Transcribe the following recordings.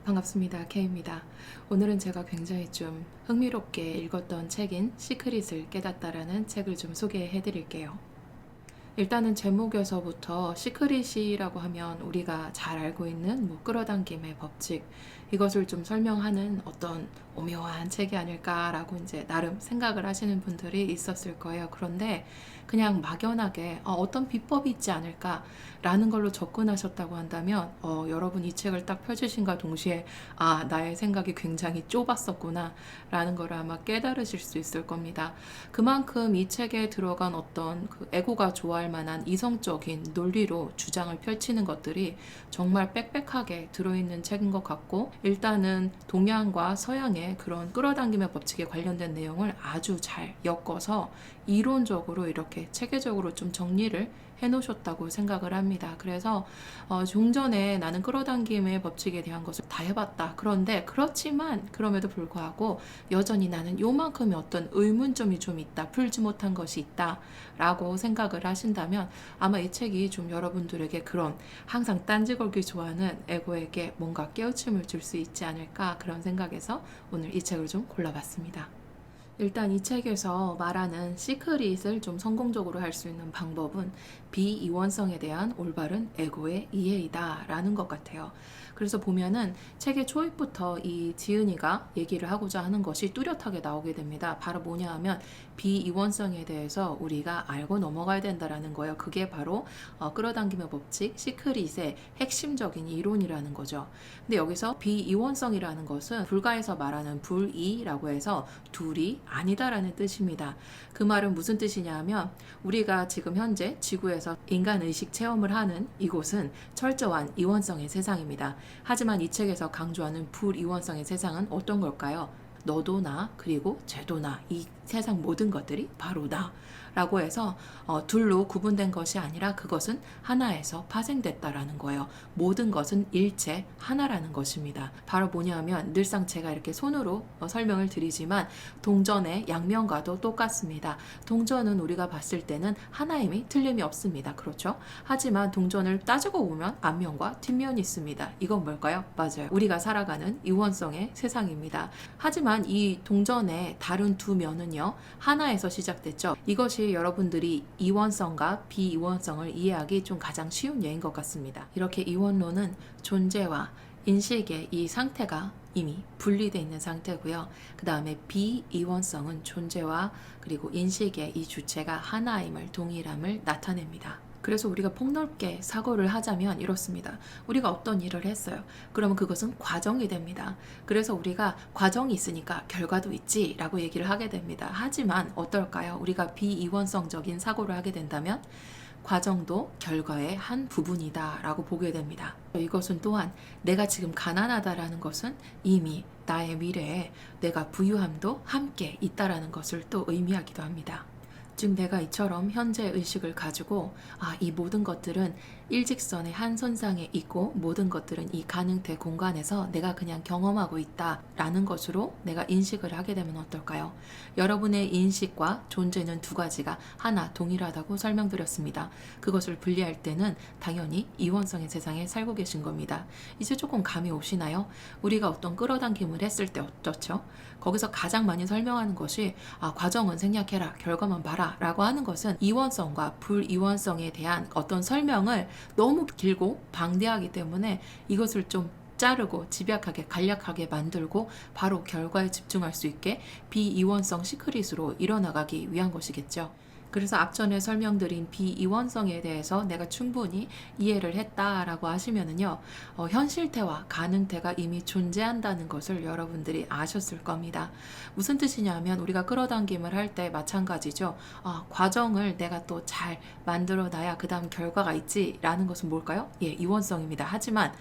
반갑습니다. K입니다. 오늘은 제가 굉장히 좀 흥미롭게 읽었던 책인 시크릿을 깨닫다라는 책을 좀 소개해 드릴게요. 일단은 제목에서부터 시크릿이라고 하면 우리가 잘 알고 있는 끌어당김의 법칙, 이것을 좀 설명하는 어떤 오묘한 책이 아닐까라고 이제 나름 생각을 하시는 분들이 있었을 거예요. 그런데 그냥 막연하게 어떤 비법이 있지 않을까라는 걸로 접근하셨다고 한다면 여러분 이 책을 딱 펴주신과 동시에 나의 생각이 굉장히 좁았었구나 라는 걸 아마 깨달으실 수 있을 겁니다. 그만큼 이 책에 들어간 어떤 그 에고가 좋아할 만한 이성적인 논리로 주장을 펼치는 것들이 정말 빽빽하게 들어있는 책인 것 같고, 일단은 동양과 서양의 그런 끌어당김의 법칙에 관련된 내용을 아주 잘 엮어서 이론적으로 이렇게 체계적으로 좀 정리를 해놓으셨다고 생각을 합니다. 그래서 종전에 나는 끌어당김의 법칙에 대한 것을 다 해봤다. 그런데 그렇지만 그럼에도 불구하고 여전히 나는 요만큼의 어떤 의문점이 좀 있다. 풀지 못한 것이 있다. 라고 생각을 하신다면 아마 이 책이 좀 여러분들에게 그런 항상 딴지 걸기 좋아하는 에고에게 뭔가 깨우침을 줄 수 있지 않을까, 그런 생각에서 오늘 이 책을 좀 골라봤습니다. 일단 이 책에서 말하는 시크릿을 좀 성공적으로 할 수 있는 방법은 비이원성에 대한 올바른 에고의 이해이다 라는 것 같아요. 그래서 보면은 책의 초입부터 이 지은이가 얘기를 하고자 하는 것이 뚜렷하게 나오게 됩니다. 바로 뭐냐 하면 비이원성에 대해서 우리가 알고 넘어가야 된다라는 거예요. 그게 바로 끌어당김의 법칙, 시크릿의 핵심적인 이론이라는 거죠. 근데 여기서 비이원성이라는 것은 불가에서 말하는 불이라고 해서 둘이 아니다라는 뜻입니다. 그 말은 무슨 뜻이냐 하면 우리가 지금 현재 지구에서 인간의식 체험을 하는 이곳은 철저한 이원성의 세상입니다. 하지만 이 책에서 강조하는 불이원성의 세상은 어떤 걸까요? 너도 나, 그리고 쟤도 나, 이 세상 모든 것들이 바로 나 라고 해서 둘로 구분된 것이 아니라 그것은 하나에서 파생됐다라는 거예요. 모든 것은 일체 하나라는 것입니다. 바로 뭐냐면 늘상 제가 이렇게 손으로 설명을 드리지만 동전의 양면과도 똑같습니다. 동전은 우리가 봤을 때는 하나임이 틀림이 없습니다. 그렇죠? 하지만 동전을 따지고 보면 앞면과 뒷면이 있습니다. 이건 뭘까요? 맞아요. 우리가 살아가는 이원성의 세상입니다. 하지만 이 동전의 다른 두 면은요, 하나에서 시작됐죠. 이것이 여러분들이 이원성과 비이원성을 이해하기 좀 가장 쉬운 예인 것 같습니다. 이렇게 이원론은 존재와 인식의 이 상태가 이미 분리되어 있는 상태고요. 그 다음에 비이원성은 존재와 그리고 인식의 이 주체가 하나임을, 동일함을 나타냅니다. 그래서 우리가 폭넓게 사고를 하자면 이렇습니다. 우리가 어떤 일을 했어요. 그러면 그것은 과정이 됩니다. 그래서 우리가 과정이 있으니까 결과도 있지 라고 얘기를 하게 됩니다. 하지만 어떨까요? 우리가 비이원성적인 사고를 하게 된다면 과정도 결과의 한 부분이다 라고 보게 됩니다. 이것은 또한 내가 지금 가난하다라는 것은 이미 나의 미래에 내가 부유함도 함께 있다라는 것을 또 의미하기도 합니다. 즉 내가 이처럼 현재 의식을 가지고 이 모든 것들은 일직선의 한 선상에 있고 모든 것들은 이 가능태 공간에서 내가 그냥 경험하고 있다라는 것으로 내가 인식을 하게 되면 어떨까요? 여러분의 인식과 존재는 두 가지가 하나 동일하다고 설명드렸습니다. 그것을 분리할 때는 당연히 이원성의 세상에 살고 계신 겁니다. 이제 조금 감이 오시나요? 우리가 어떤 끌어당김을 했을 때 어떻죠? 거기서 가장 많이 설명하는 것이 과정은 생략해라, 결과만 봐라 라고 하는 것은 이원성과 불이원성에 대한 어떤 설명을 너무 길고 방대하기 때문에 이것을 좀 자르고 집약하게 간략하게 만들고 바로 결과에 집중할 수 있게 비이원성 시크릿으로 이뤄나가기 위한 것이겠죠. 그래서 앞전에 설명드린 비이원성에 대해서 내가 충분히 이해를 했다라고 하시면은요, 현실태와 가능태가 이미 존재한다는 것을 여러분들이 아셨을 겁니다. 무슨 뜻이냐면 우리가 끌어당김을 할 때 마찬가지죠. 과정을 내가 또 잘 만들어놔야 그 다음 결과가 있지라는 것은 뭘까요? 예, 이원성입니다. 하지만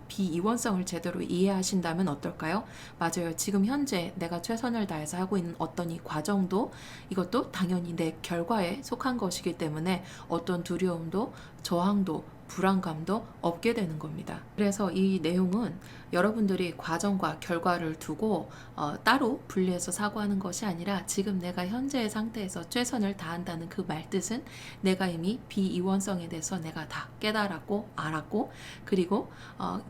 비이원성을 제대로 이해하신다면 어떨까요? 맞아요. 지금 현재 내가 최선을 다해서 하고 있는 어떤 이 과정도 이것도 당연히 내 결과에 속한 것이기 때문에 어떤 두려움도 저항도 불안감도 없게 되는 겁니다. 그래서 이 내용은 여러분들이 과정과 결과를 두고 따로 분리해서 사고하는 것이 아니라 지금 내가 현재의 상태에서 최선을 다한다는 그 말뜻은 내가 이미 비이원성에 대해서 내가 다 깨달았고 알았고, 그리고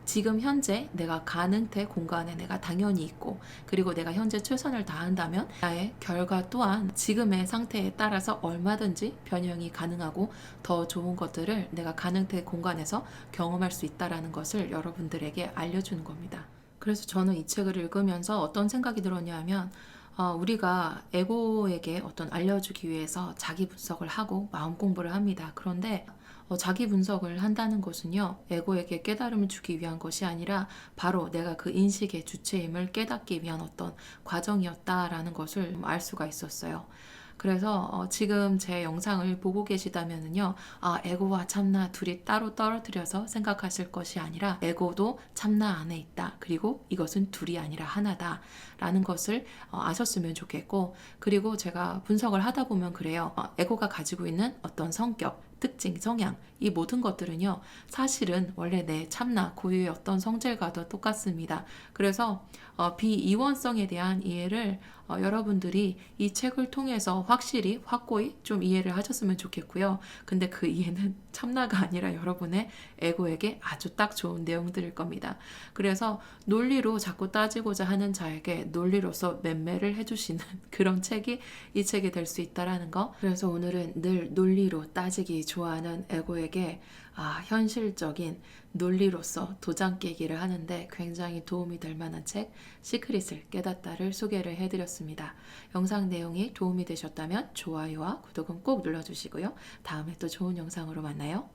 지금 현재 내가 가능태 공간에 내가 당연히 있고, 그리고 내가 현재 최선을 다한다면 나의 결과 또한 지금의 상태에 따라서 얼마든지 변형이 가능하고 더 좋은 것들을 내가 가능태 공간에서 경험할 수 있다라는 것을 여러분들에게 알려주는 겁니다. 그래서 저는 이 책을 읽으면서 어떤 생각이 들었냐면, 우리가 에고에게 어떤 알려주기 위해서 자기 분석을 하고 마음 공부를 합니다. 그런데 자기 분석을 한다는 것은요, 에고에게 깨달음을 주기 위한 것이 아니라 바로 내가 그 인식의 주체임을 깨닫기 위한 어떤 과정이었다라는 것을 알 수가 있었어요. 그래서 지금 제 영상을 보고 계시다면은요, 에고와 참나 둘이 따로 떨어뜨려서 생각하실 것이 아니라 에고도 참나 안에 있다. 그리고 이것은 둘이 아니라 하나다. 라는 것을 아셨으면 좋겠고, 그리고 제가 분석을 하다 보면 그래요. 에고가 가지고 있는 어떤 성격, 특징, 성향, 이 모든 것들은요, 사실은 원래 내 참나, 고유의 어떤 성질과도 똑같습니다. 그래서 비이원성에 대한 이해를 여러분들이 이 책을 통해서 확실히 확고히 좀 이해를 하셨으면 좋겠고요. 근데 그 이해는 참나가 아니라 여러분의 에고에게 아주 딱 좋은 내용들일 겁니다. 그래서 논리로 자꾸 따지고자 하는 자에게 논리로서 맴매를 해주시는 그런 책이 이 책이 될 수 있다라는 거. 그래서 오늘은 늘 논리로 따지기 좋아하는 에고에게 현실적인 논리로서 도장 깨기를 하는데 굉장히 도움이 될 만한 책 시크릿을 깨닫다를 소개를 해드렸습니다. 영상 내용이 도움이 되셨다면 좋아요와 구독은 꼭 눌러주시고요. 다음에 또 좋은 영상으로 만나요.